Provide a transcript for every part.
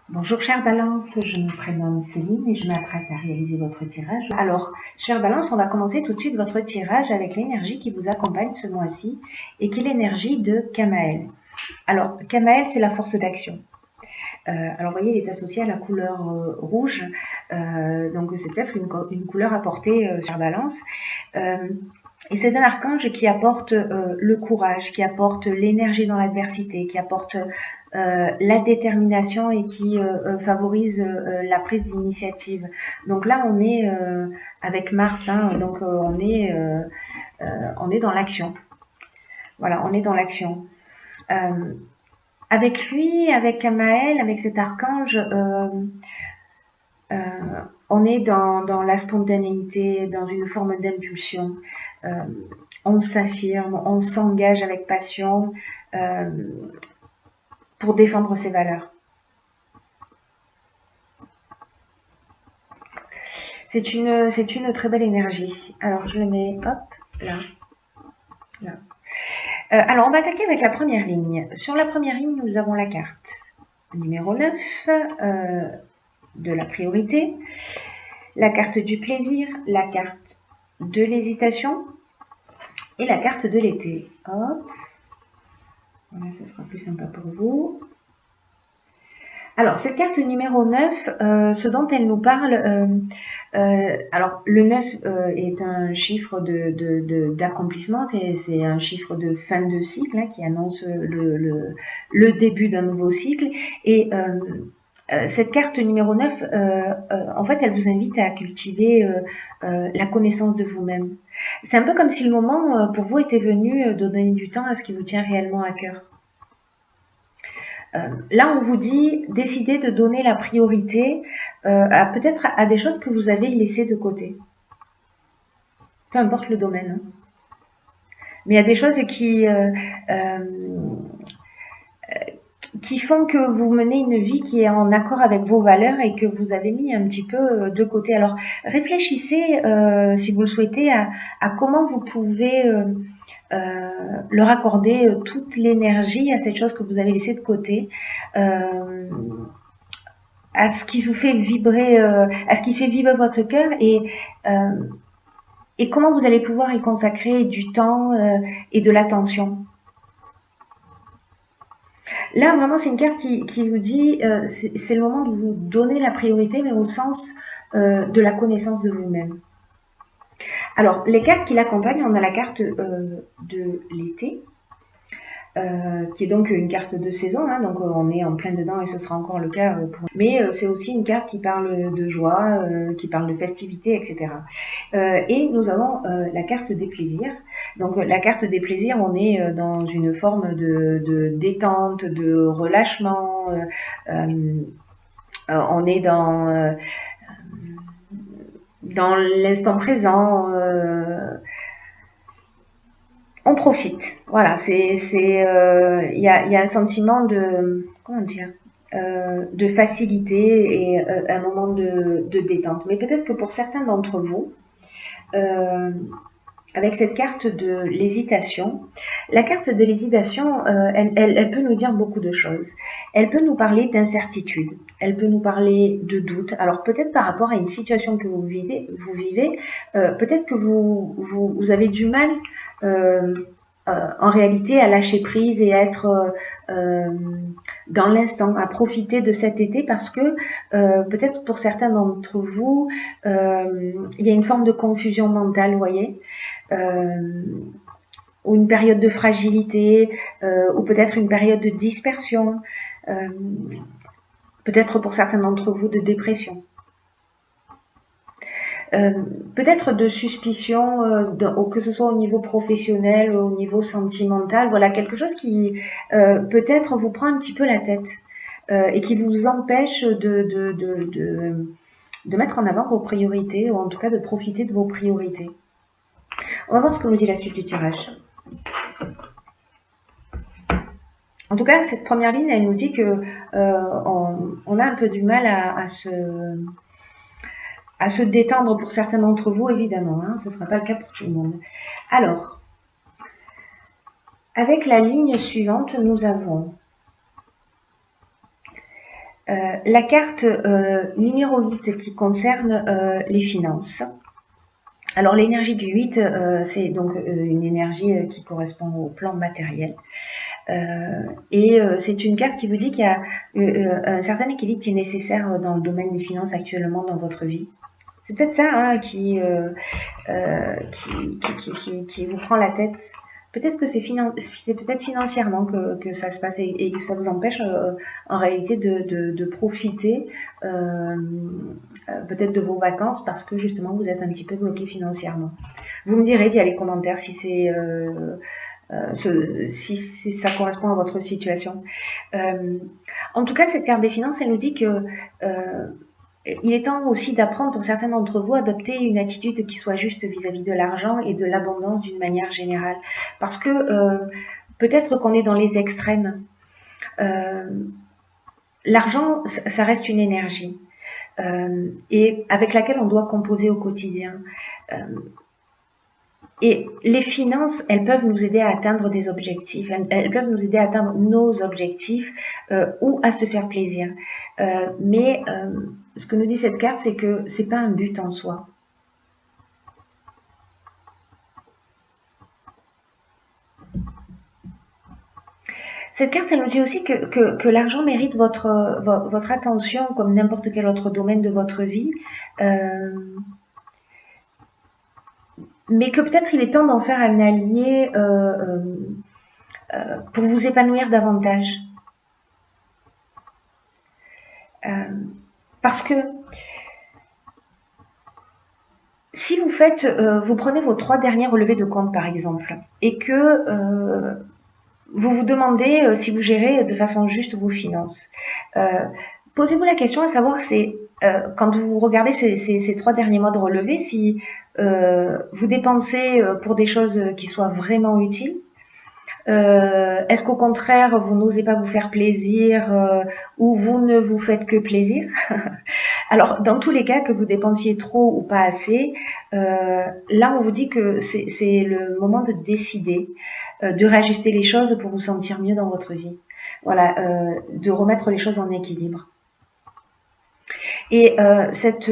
Bonjour chère Balance, je me prénomme Céline et je m'apprête à réaliser votre tirage. Alors, chère Balance, on va commencer tout de suite votre tirage avec l'énergie qui vous accompagne ce mois-ci et qui est l'énergie de Kamaël. Alors, Kamaël, c'est la force d'action. Alors, vous voyez, il est associé à la couleur rouge, donc c'est peut-être une couleur à porter sur Balance. Et c'est un archange qui apporte le courage, qui apporte l'énergie dans l'adversité, qui apporte la détermination et qui favorise la prise d'initiative. Donc là, on est avec Mars, hein, donc on est dans l'action. Voilà, on est dans l'action. Avec lui, avec Kamaël, avec cet archange, on est dans la spontanéité, dans une forme d'impulsion. On s'affirme, on s'engage avec passion pour défendre ses valeurs. C'est une très belle énergie. Alors je le mets, hop, là. Alors on va attaquer avec la première ligne. Sur la première ligne, nous avons la carte numéro 9 de la priorité, la carte du plaisir, la carte de l'hésitation et la carte de l'été. Hop. Voilà, ce sera plus sympa pour vous. Alors, cette carte numéro 9, ce dont elle nous parle, alors le 9 est un chiffre d'accomplissement, c'est un chiffre de fin de cycle hein, qui annonce le début d'un nouveau cycle. Et cette carte numéro 9, en fait, elle vous invite à cultiver la connaissance de vous-même. C'est un peu comme si le moment pour vous était venu de donner du temps à ce qui vous tient réellement à cœur. Là, on vous dit, décidez de donner la priorité peut-être à des choses que vous avez laissées de côté. Peu importe le domaine. Hein. Mais il y a des choses qui font que vous menez une vie qui est en accord avec vos valeurs et que vous avez mis un petit peu de côté. Alors, réfléchissez, si vous le souhaitez, à comment vous pouvez leur accorder toute l'énergie à cette chose que vous avez laissée de côté. À ce qui vous fait vibrer, à ce qui fait vibrer votre cœur et comment vous allez pouvoir y consacrer du temps et de l'attention. Là, vraiment, c'est une carte qui vous dit c'est le moment de vous donner la priorité, mais au sens de la connaissance de vous-même. Alors, les cartes qui l'accompagnent, on a la carte de l'été, qui est donc une carte de saison, hein, donc on est en plein dedans et ce sera encore le cas. Mais c'est aussi une carte qui parle de joie, qui parle de festivité, etc. Et nous avons la carte des plaisirs. Donc la carte des plaisirs, on est dans une forme de détente, de relâchement. On est dans l'instant présent. On profite. Voilà, il y a un sentiment de, comment dire, de facilité et un moment de détente. Mais peut-être que pour certains d'entre vous, avec cette carte de l'hésitation, la carte de l'hésitation, elle peut nous dire beaucoup de choses. Elle peut nous parler d'incertitude, elle peut nous parler de doute. Alors peut-être par rapport à une situation que vous vivez, peut-être que vous avez du mal en réalité à lâcher prise et à être dans l'instant, à profiter de cet été parce que peut-être pour certains d'entre vous, il y a une forme de confusion mentale, vous voyez, ou une période de fragilité, ou peut-être une période de dispersion, peut-être pour certains d'entre vous de dépression. Peut-être de suspicion, que ce soit au niveau professionnel, au niveau sentimental, voilà, quelque chose qui peut-être vous prend un petit peu la tête et qui vous empêche de mettre en avant vos priorités, ou en tout cas de profiter de vos priorités. On va voir ce que nous dit la suite du tirage. En tout cas, cette première ligne, elle nous dit que on a un peu du mal à se détendre pour certains d'entre vous, évidemment. Hein, ce ne sera pas le cas pour tout le monde. Alors, avec la ligne suivante, nous avons La carte numéro 8 qui concerne les finances. Alors l'énergie du 8, c'est donc une énergie qui correspond au plan matériel. C'est une carte qui vous dit qu'il y a un certain équilibre qui est nécessaire dans le domaine des finances actuellement dans votre vie. C'est peut-être ça hein, qui vous prend la tête. Peut-être que c'est peut-être financièrement que ça se passe et que ça vous empêche en réalité de profiter peut-être de vos vacances parce que justement vous êtes un petit peu bloqué financièrement. Vous me direz via les commentaires si ça correspond à votre situation. En tout cas, cette carte des finances, elle nous dit que il est temps aussi d'apprendre pour certains d'entre vous à adopter une attitude qui soit juste vis-à-vis de l'argent et de l'abondance d'une manière générale. Parce que peut-être qu'on est dans les extrêmes. L'argent, ça reste une énergie et avec laquelle on doit composer au quotidien. Et les finances, elles peuvent nous aider à atteindre des objectifs, elles peuvent nous aider à atteindre nos objectifs ou à se faire plaisir. Mais ce que nous dit cette carte, c'est que c'est pas un but en soi. Cette carte, elle nous dit aussi que l'argent mérite votre attention comme n'importe quel autre domaine de votre vie. Mais que peut-être il est temps d'en faire un allié pour vous épanouir davantage. Parce que si vous prenez vos 3 derniers relevés de compte par exemple, et que vous vous demandez si vous gérez de façon juste vos finances, posez-vous la question à savoir quand vous regardez ces 3 derniers mois de relevés, si vous dépensez pour des choses qui soient vraiment utiles. Est-ce qu'au contraire, vous n'osez pas vous faire plaisir ou vous ne vous faites que plaisir? Alors, dans tous les cas, que vous dépensiez trop ou pas assez, là, on vous dit que c'est le moment de décider, de réajuster les choses pour vous sentir mieux dans votre vie. Voilà, de remettre les choses en équilibre. Et cette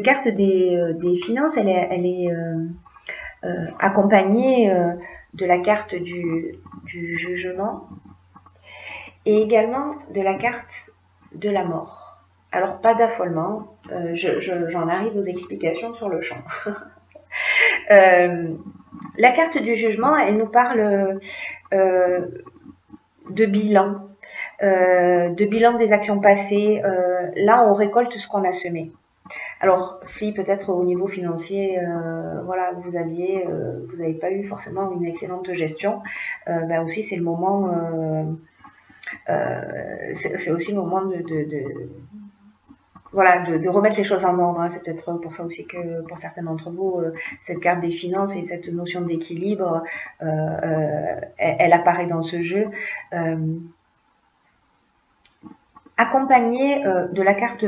carte des finances, elle est accompagnée de la carte du jugement et également de la carte de la mort. Alors, pas d'affolement, j'en arrive aux explications sur le champ. La carte du jugement, elle nous parle de bilan des actions passées. Là, on récolte ce qu'on a semé. Alors, si peut-être au niveau financier, voilà, vous n'avez pas eu forcément une excellente gestion, ben aussi c'est le moment, c'est aussi le moment de remettre les choses en ordre. Hein. C'est peut-être pour ça aussi que pour certains d'entre vous, cette carte des finances et cette notion d'équilibre, elle apparaît dans ce jeu. Accompagnée de la carte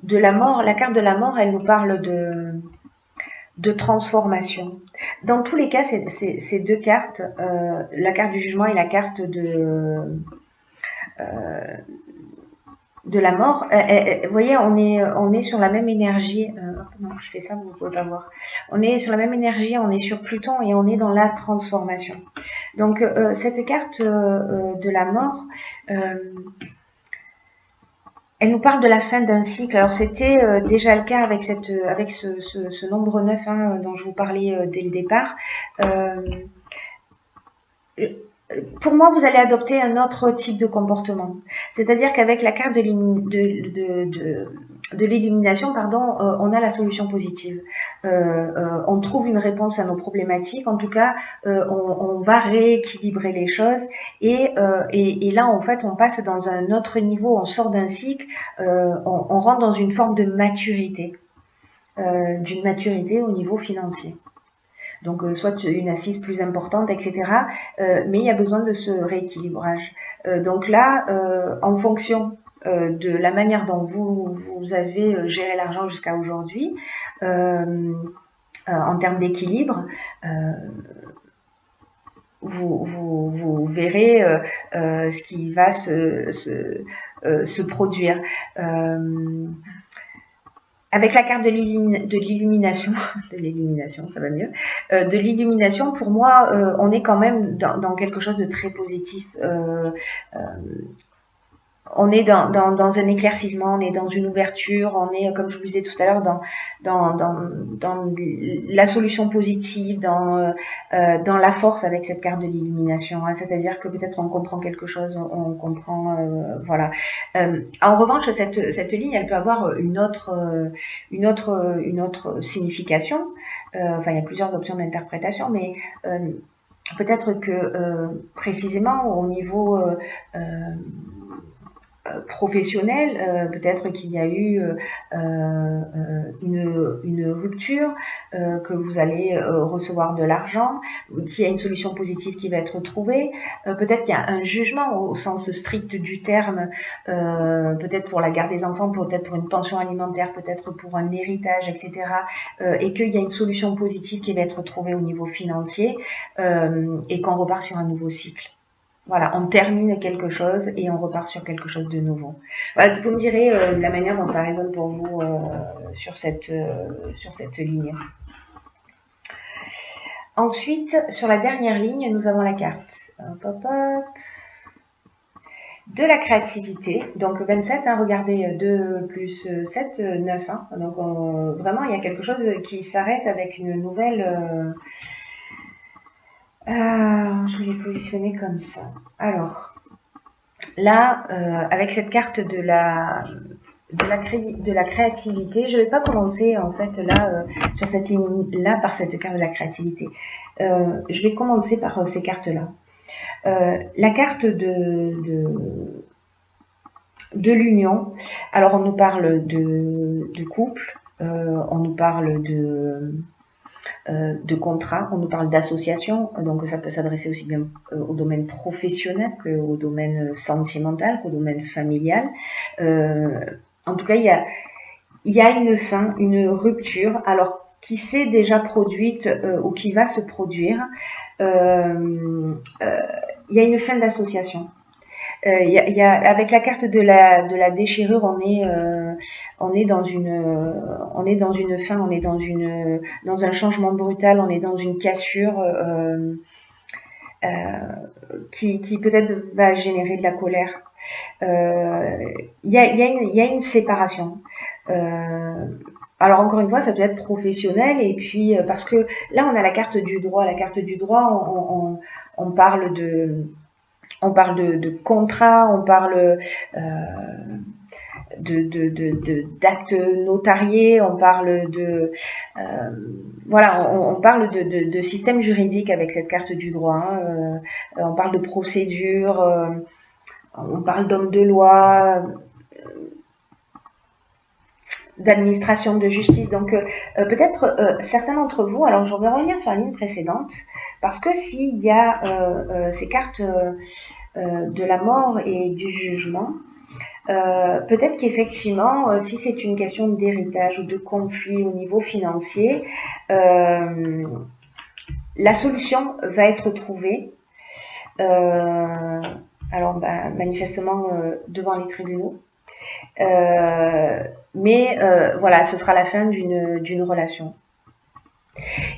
de la mort, la carte de la mort, elle nous parle de transformation. Dans tous les cas, ces deux cartes, la carte du jugement et la carte de la mort, vous voyez, on est sur la même énergie. Non, je fais ça, vous ne pouvez pas voir. On est sur la même énergie, on est sur Pluton et on est dans la transformation. Donc, cette carte de la mort, elle nous parle de la fin d'un cycle. Alors c'était déjà le cas avec ce nombre 9 hein, dont je vous parlais dès le départ. Pour moi, vous allez adopter un autre type de comportement. C'est-à-dire qu'avec la carte de l'illumination, on a la solution positive. On trouve une réponse à nos problématiques. En tout cas, on va rééquilibrer les choses. Et là, en fait, on passe dans un autre niveau. On sort d'un cycle. On rentre dans une forme de maturité. D'une maturité au niveau financier. Donc, soit une assise plus importante, etc. Mais il y a besoin de ce rééquilibrage. Donc là, en fonction de la manière dont vous avez géré l'argent jusqu'à aujourd'hui, en termes d'équilibre, vous verrez ce qui va se produire. Avec la carte de l'illumination, ça va mieux, de l'illumination, pour moi, on est quand même dans quelque chose de très positif. On est dans un éclaircissement, on est dans une ouverture, on est, comme je vous disais tout à l'heure, dans la solution positive, dans la force avec cette carte de l'illumination. Hein, c'est-à-dire que peut-être on comprend quelque chose, on comprend, voilà. En revanche, cette ligne, elle peut avoir une autre signification. Enfin, il y a plusieurs options d'interprétation, mais peut-être que précisément au niveau professionnel, peut-être qu'il y a eu une rupture, que vous allez recevoir de l'argent, qu'il y a une solution positive qui va être trouvée, peut-être qu'il y a un jugement au sens strict du terme, peut-être pour la garde des enfants, peut-être pour une pension alimentaire, peut-être pour un héritage, etc. Et qu'il y a une solution positive qui va être trouvée au niveau financier, et qu'on repart sur un nouveau cycle. Voilà, on termine quelque chose et on repart sur quelque chose de nouveau. Voilà, vous me direz la manière dont ça résonne pour vous sur cette ligne. Ensuite, sur la dernière ligne, nous avons la carte de la créativité. Donc 27, hein, regardez, 2 plus 7, 9. Hein. Donc vraiment, il y a quelque chose qui s'arrête avec une nouvelle... je vais les positionner comme ça. Alors, là, avec cette carte de la créativité, je ne vais pas commencer en fait là sur cette ligne là par cette carte de la créativité. Je vais commencer par ces cartes là. La carte de l'union. Alors on nous parle de couple, on nous parle de contrat, on nous parle d'association, donc ça peut s'adresser aussi bien au domaine professionnel qu'au domaine sentimental, qu'au domaine familial. En tout cas, il y a une fin, une rupture, alors qui s'est déjà produite ou qui va se produire. Il y a une fin d'association. Avec la carte de la déchirure, on est dans une fin, on est dans un changement brutal, on est dans une cassure qui peut-être va générer de la colère. Il y a une séparation. Alors encore une fois, ça peut être professionnel, et puis parce que là on a la carte du droit. La carte du droit, on parle de contrat, on parle d'actes notariés, on parle voilà, on parle de système juridique avec cette carte du droit. Hein. On parle de procédure, on parle d'homme de loi, d'administration de justice. Donc peut-être certains d'entre vous, alors je vais revenir sur la ligne précédente, parce que s'il y a ces cartes de la mort et du jugement, peut-être qu'effectivement, si c'est une question d'héritage ou de conflit au niveau financier, la solution va être trouvée, alors manifestement devant les tribunaux, mais voilà, ce sera la fin d'une relation.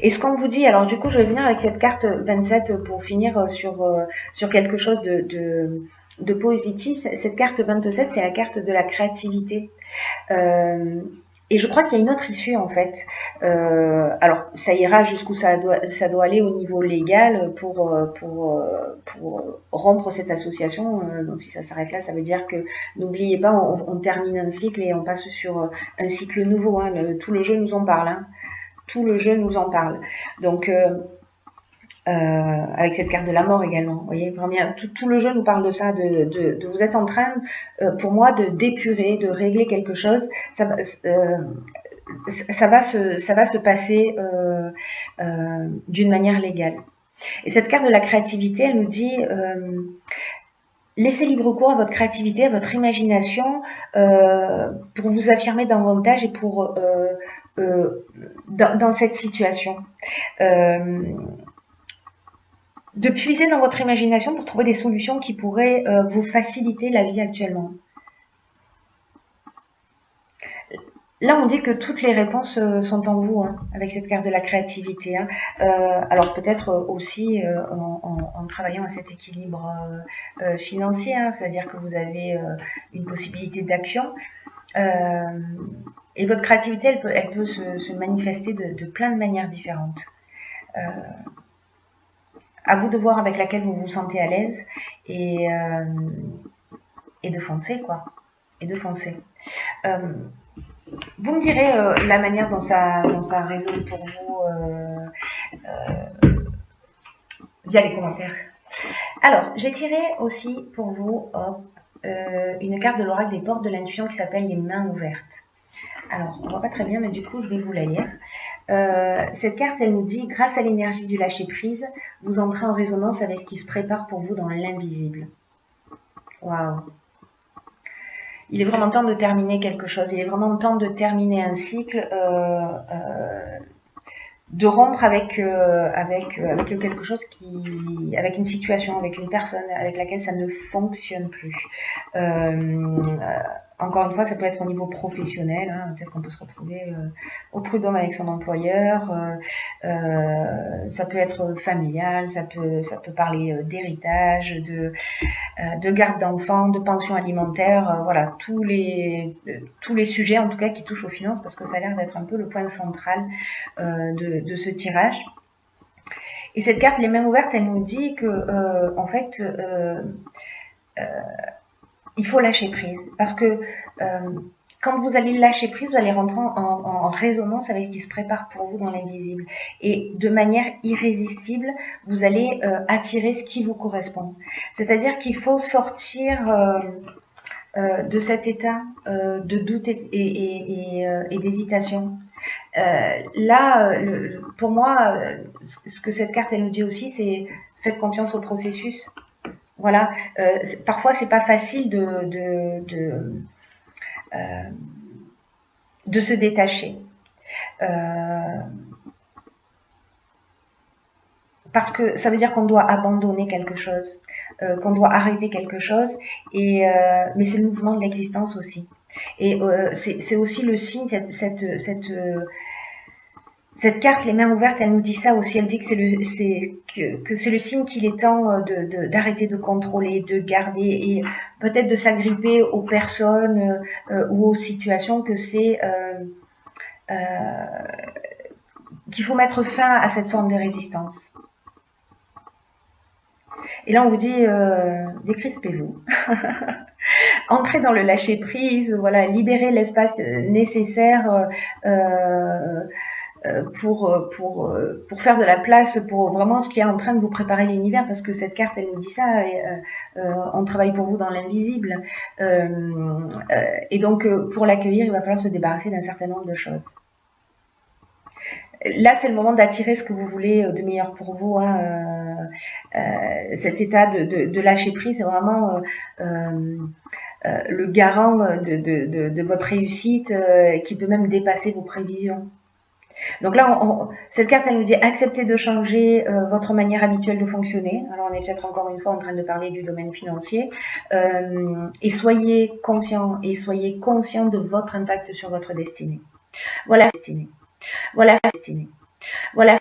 Et ce qu'on vous dit, alors du coup je vais venir avec cette carte 27 pour finir sur quelque chose de positif. Cette carte 27, c'est la carte de la créativité. Et je crois qu'il y a une autre issue en fait. Alors ça ira jusqu'où ça doit aller au niveau légal pour rompre cette association. Donc si ça s'arrête là, ça veut dire que, n'oubliez pas, on termine un cycle et on passe sur un cycle nouveau. Hein. Tout le jeu nous en parle. Hein. Tout le jeu nous en parle. Donc avec cette carte de la mort également, vous voyez, vraiment, tout le jeu nous parle de ça, de vous êtes en train, pour moi, d'épurer, de régler quelque chose. Ça va se passer d'une manière légale. Et cette carte de la créativité, elle nous dit laissez libre cours à votre créativité, à votre imagination, pour vous affirmer davantage et pour dans cette situation. de puiser dans votre imagination pour trouver des solutions qui pourraient vous faciliter la vie actuellement. Là, on dit que toutes les réponses sont en vous, hein, avec cette carte de la créativité. Hein. Alors peut-être aussi en travaillant à cet équilibre financier, hein, c'est-à-dire que vous avez une possibilité d'action. Et votre créativité, elle peut se manifester de plein de manières différentes. À vous de voir avec laquelle vous vous sentez à l'aise et de foncer, quoi. Et de foncer. Vous me direz la manière dont ça résonne pour vous via les commentaires. Alors, j'ai tiré aussi pour vous une carte de l'oracle des portes de l'intuition qui s'appelle les mains ouvertes. Alors, on voit pas très bien, mais du coup, je vais vous la lire. Cette carte, elle nous dit, grâce à l'énergie du lâcher-prise, vous entrez en résonance avec ce qui se prépare pour vous dans l'invisible. Waouh! Il est vraiment temps de terminer quelque chose, il est vraiment temps de terminer un cycle, de rompre avec quelque chose avec une situation, avec une personne avec laquelle ça ne fonctionne plus. Encore une fois, ça peut être au niveau professionnel, hein, peut-être qu'on peut se retrouver au prud'homme avec son employeur, ça peut être familial, ça peut parler d'héritage, de garde d'enfants, de pension alimentaire, voilà, tous les sujets en tout cas qui touchent aux finances, parce que ça a l'air d'être un peu le point central de ce tirage. Et cette carte, les mains ouvertes, elle nous dit que en fait, il faut lâcher prise, parce que quand vous allez lâcher prise, vous allez rentrer en résonance avec ce qui se prépare pour vous dans l'invisible. Et de manière irrésistible, vous allez attirer ce qui vous correspond. C'est-à-dire qu'il faut sortir de cet état de doute et d'hésitation. Là, pour moi, ce que cette carte elle nous dit aussi, c'est faites confiance au processus. Voilà, parfois c'est pas facile de se détacher. Parce que ça veut dire qu'on doit abandonner quelque chose, qu'on doit arrêter quelque chose, mais c'est le mouvement de l'existence aussi. Et c'est aussi le signe, cette carte, les mains ouvertes, elle nous dit ça aussi. Elle dit que c'est le signe qu'il est temps d'arrêter de contrôler, de garder et peut-être de s'agripper aux personnes ou aux situations, que c'est qu'il faut mettre fin à cette forme de résistance. Et là, on vous dit, décrispez-vous. Entrez dans le lâcher-prise, voilà, libérez l'espace nécessaire pour faire de la place pour vraiment ce qui est en train de vous préparer l'univers, parce que cette carte, elle nous dit ça, on travaille pour vous dans l'invisible. Et donc, pour l'accueillir, il va falloir se débarrasser d'un certain nombre de choses. Là, c'est le moment d'attirer ce que vous voulez de meilleur pour vous. Hein. Cet état de lâcher prise, c'est vraiment le garant de votre réussite, qui peut même dépasser vos prévisions. Donc là, cette carte, elle nous dit acceptez de changer votre manière habituelle de fonctionner. Alors, on est peut-être encore une fois en train de parler du domaine financier. Et soyez confiant et soyez conscient de votre impact sur votre destinée. Voilà, destinée. Voilà, destinée. Voilà.